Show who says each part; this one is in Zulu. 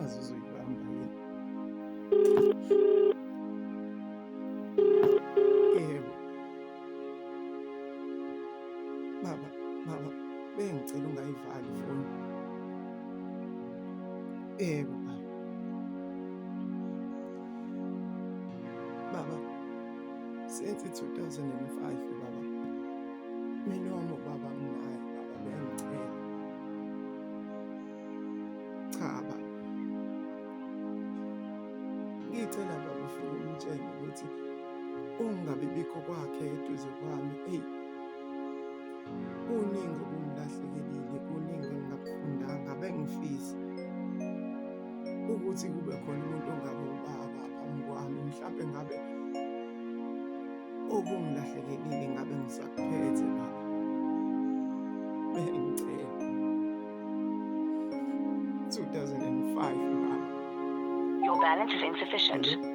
Speaker 1: azuzoyibamba yini? Yebo, baba, baba, bengicela ungayivali ifoni. Yebo, baba. Baba, since 2005 baba, mina ubaba anginaye baba, bengicela. Cha baba, ngicela baba ufike ungitshele ukuthi ukungabibikho kwakhe eduze kwami, eyi, kuningi okungilahlekelile, kuningi engingakufundanga. Bengifisa ukuthi kube khona umuntu ongabe ubaba phambi kwami, mhlampe ngabe okungilahlekelile ngabe ngisakuphethe baba. Bengicela. 2005 baba.
Speaker 2: Your balance is insufficient.
Speaker 1: Hello?